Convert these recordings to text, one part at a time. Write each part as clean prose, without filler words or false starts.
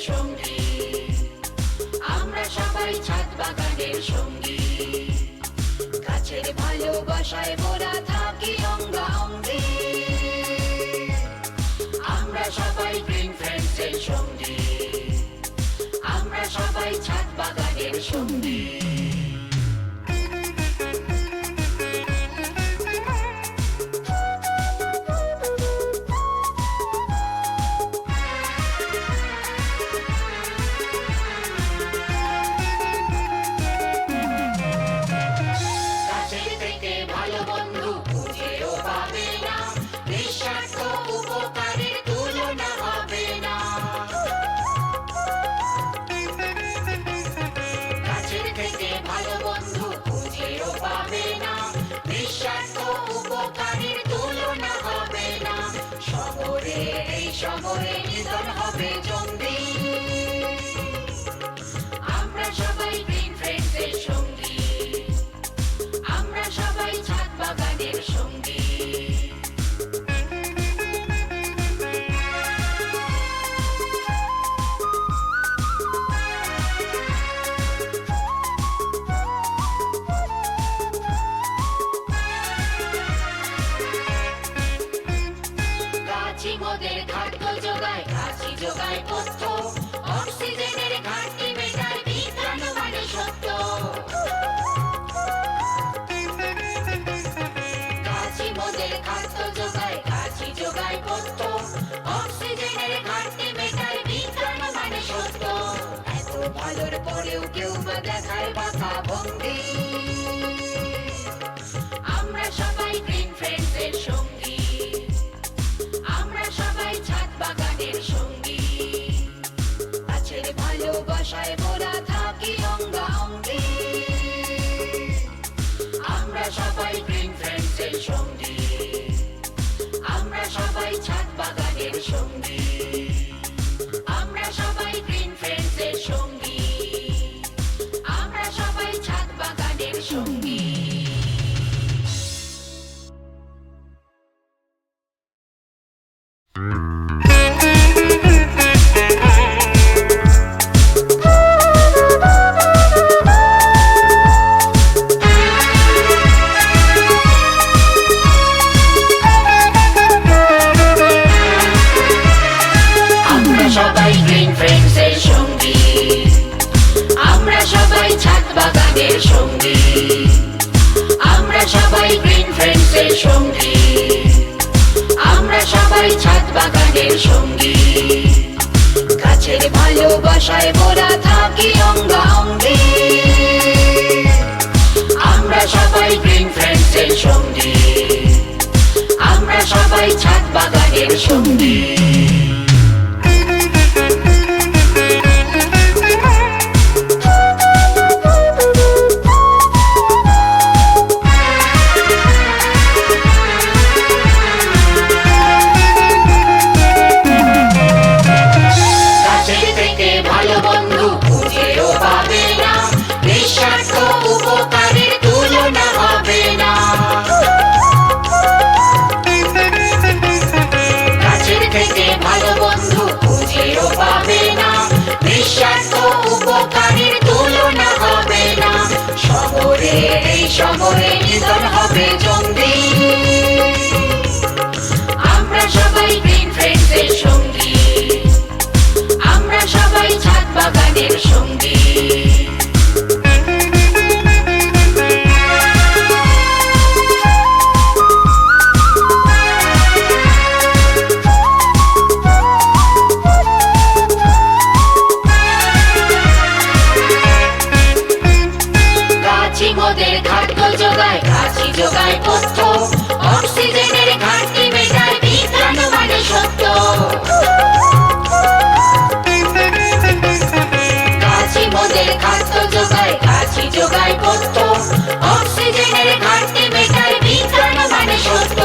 সঙ্গী, আমরা সবাই ছাদ বাগানের সঙ্গী। গাছের ভালোবাসায় মোরা থাকি অঙ্গাঅঙ্গি। আমরা সবাই গ্রিন ফ্রেন্ডসের সঙ্গী, আমরা সবাই ছাদ বাগানের সঙ্গী। শহরে নিধন হবে জঙ্গি। আমরা সবাই গ্রিন ফ্রেন্ডসের সঙ্গী, আমরা সবাই ছাদ বাগানের সঙ্গী। মোদের খাদ্য যোগায়, গাছই যোগায় পথ্য, অক্সিজেনের ঘাটতি মেটায়, বিজ্ঞান মানে সত্য। গাছই মোদের খাদ্য যোগায়, গাছই যোগায় পথ্য, অক্সিজেনের ঘাটতি মেটায়, বিজ্ঞান মানে সত্য। এত ভালোর পরেও কেউ বা দেখায় বাঁকা ভঙ্গি। আমরা সবাই গ্রিন ফ্রেন্ডসের সঙ্গী, আমরা সবাই ছাদ বাগানের সঙ্গী। গাছের ভালোবাসায় মোরা থাকি অঙ্গাঅঙ্গি। আমরা সবাই গ্রিন ফ্রেন্ডসের সঙ্গী, আমরা সবাই ছাদ বাগানের সঙ্গী। আমরা সবাই গ্রিন ফ্রেন্ডসের সঙ্গী, আমরা সবাই ছাদ বাগানের সঙ্গী। সবাই গ্রিন ফ্রেন্ডসের সঙ্গী, আমরা সবাই ছাদ বাগানের সঙ্গী। আমরা সবাই গ্রিন ফ্রেন্ডসের সঙ্গী, আমরা সবাই ছাদ বাগানের সঙ্গী। গাছের ভালোবাসায় মোরা থাকি অঙ্গাঅঙ্গি। আমরা সবাই গ্রিন ফ্রেন্ডসের সঙ্গী, আমরা সবাই ছাদ বাগানের সঙ্গী। শহরে নিধন হবে জঙ্গি। আমরা সবাই গ্রিন ফ্রেন্ডসের সঙ্গী, আমরা সবাই ছাদ বাগানের সঙ্গী। মোদের খাদ্য যোগায়, গাছই যোগায় পথ্য, অক্সিজেনের ঘাটতি মেটায়, বিজ্ঞান মানে সত্য। গাছই মোদের খাদ্য যোগায়, গাছই যোগায় পথ্য, অক্সিজেনের ঘাটতি মেটায়, বিজ্ঞান মানে সত্য।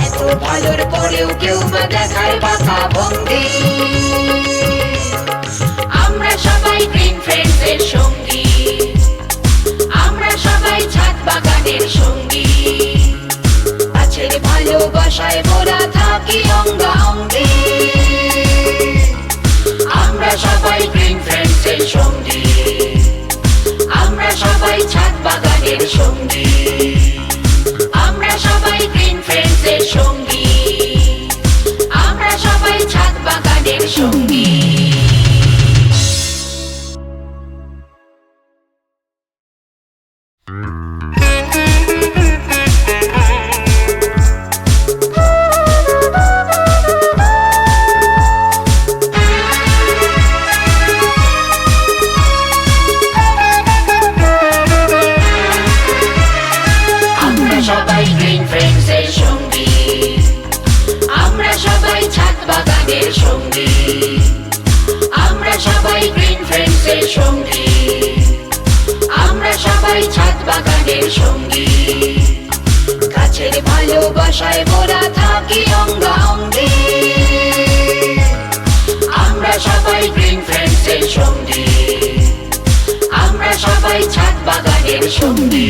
এত ভালোর পরেও কেউ বা দেখায় বাঁকা ভঙ্গি। আমরা সবাই গ্রিন ফ্রেন্ডসের সঙ্গী, আমরা সবাই ছাদ বাগানের সঙ্গী। গাছের ভালোবাসায় মোরা থাকি অঙ্গাঅঙ্গি। আমরা সবাই বাগানের সঙ্গী। আমরা সবাই গ্রিন ফ্রেন্ডসের সঙ্গী, আমরা সবাই ছাদ বাগানের সঙ্গী। সবাই গ্রিন ফ্রেন্ডসের সঙ্গী, আমরা সবাই ছাদ বাগানের সঙ্গী। আমরা সবাই গ্রিন ফ্রেন্ডসের সঙ্গী, আমরা সবাই ছাদ বাগানের সঙ্গী। গাছের ভালোবাসায় মোরা থাকি অঙ্গাঅঙ্গি, আমরা সবাই গ্রিন ফ্রেন্ডসের সঙ্গী, আমরা সবাই ছাদ বাগানের সঙ্গী।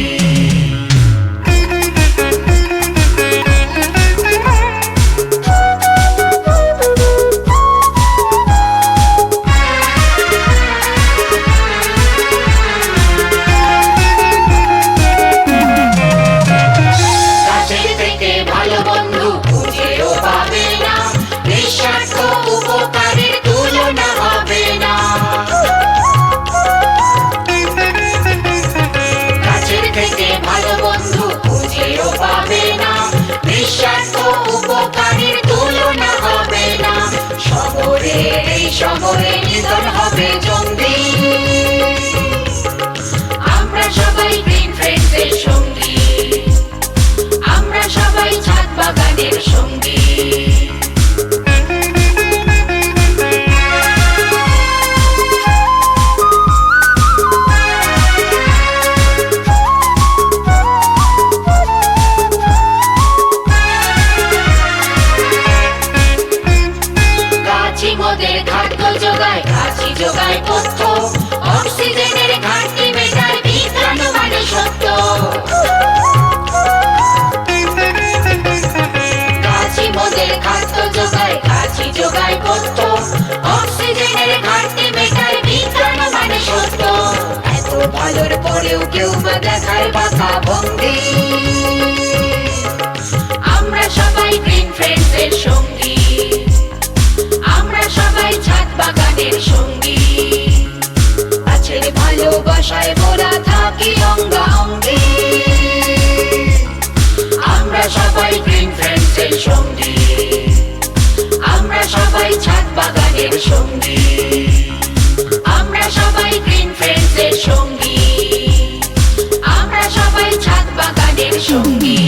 শহরে নিধন হবে জঙ্গি, আমরা সবাই গ্রিন ফ্রেন্ডসের সঙ্গী, আমরা সবাই ছাদ বাগানের সঙ্গী। যোগায় পথ্য, অক্সিজেনের ঘাটতি মেটায় বিজ্ঞান মানে সত্য। গাছই মোদের খাদ্য যোগায়, গাছই যোগায় পথ্য, অক্সিজেনের ঘাটতি মেটায় বিজ্ঞান মানে সত্য। এত ভালোর পরেও কেউ বা দেখায় বাঁকা ভঙ্গি, আমরা সবাই গ্রিন ফ্রেন্ডসের সঙ্গী, আমরা সবাই ছাদ বাগানের সঙ্গী। গাছের ভালোবাসায় মোরা থাকি অঙ্গাঅঙ্গি, আমরা সবাই গ্রিন ফ্রেন্ডসের সঙ্গী, আমরা সবাই ছাদ বাগানের সঙ্গী। আমরা সবাই গ্রিন ফ্রেন্ডসের সঙ্গী, আমরা সবাই ছাদ বাগানের সঙ্গী।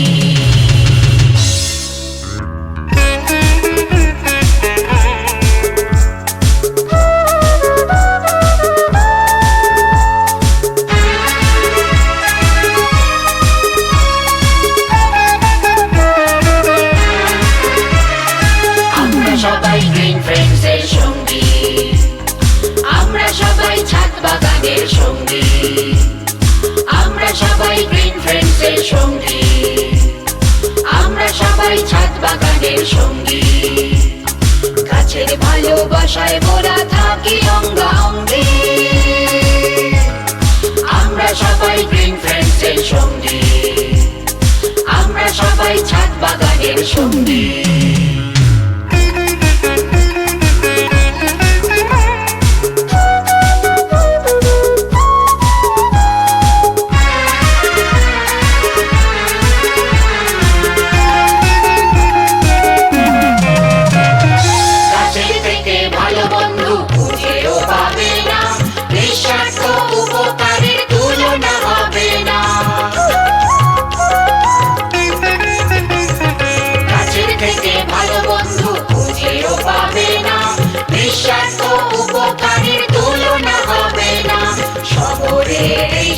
সবাই গ্রিন ফ্রেন্ডসের সঙ্গী, আমরা সবাই ছাদ বাগানের সঙ্গী। আমরা সবাই গ্রিন ফ্রেন্ডসের সঙ্গী, আমরা সবাই ছাদ বাগানের সঙ্গী। গাছের ভালোবাসায় মোরা থাকি অঙ্গাঅঙ্গি, আমরা সবাই গ্রিন ফ্রেন্ডসের সঙ্গী, আমরা সবাই ছাদ বাগানের সঙ্গী।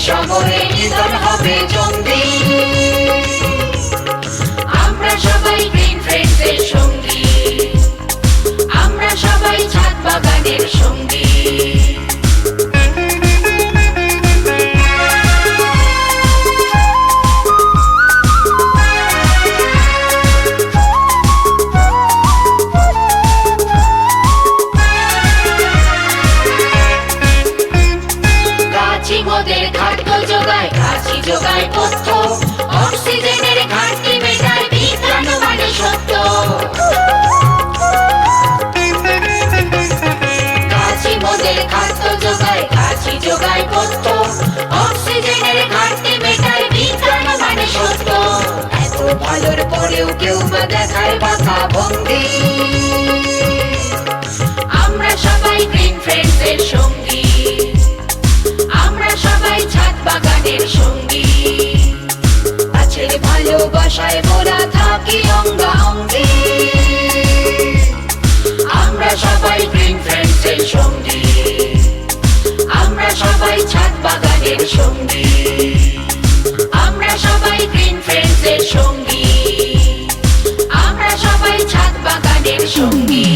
শহরে নিধন হবে জঙ্গি, আমরা সবাই গ্রিন ফ্রেন্ডসের সঙ্গী, আমরা সবাই ছাদ বাগানের সঙ্গী। মোদের খাদ্য যোগায় গাছই যোগায় পথ্য অক্সিজেনের ঘাটতি মেটায় বিজ্ঞান মানে সত্য গাছই মোদের খাদ্য যোগায় গাছই যোগায় পথ্য অক্সিজেনের ঘাটতি মেটায় বিজ্ঞান মানে সত্য এত ভালোর পরেও কেউ বা দেখায় বাঁকা ভঙ্গি আমরা সবাই গ্রিন ফ্রেন্ডস এর সঙ্গী আমরা সবাই ছাদ বাগানের সঙ্গী গাছের ভালোবাসায় মোরা থাকি অঙ্গাঅঙ্গি আমরা সবাই গ্রিন ফ্রেন্ডস এর সঙ্গী আমরা সবাই ছাদ বাগানের সঙ্গী আমরা সবাই গ্রিন ফ্রেন্ডস এর সঙ্গী আমরা সবাই ছাদ বাগানের সঙ্গী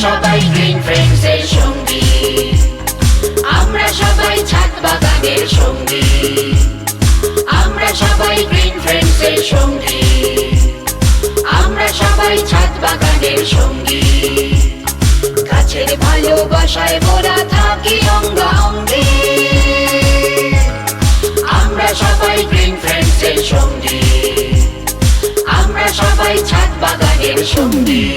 সবাই গ্রিন ফ্রেন্ডস এর সঙ্গী আমরা সবাই ছাদ বাগানের সঙ্গী আমরা সবাই গ্রিন ফ্রেন্ডস এর সঙ্গী আমরা সবাই ছাদ বাগানের সঙ্গী গাছের ভালোবাসায় মোরা থাকি অঙ্গাঅঙ্গি আমরা সবাই গ্রিন ফ্রেন্ডস এর সঙ্গী আমরা সবাই ছাদ বাগানের সঙ্গী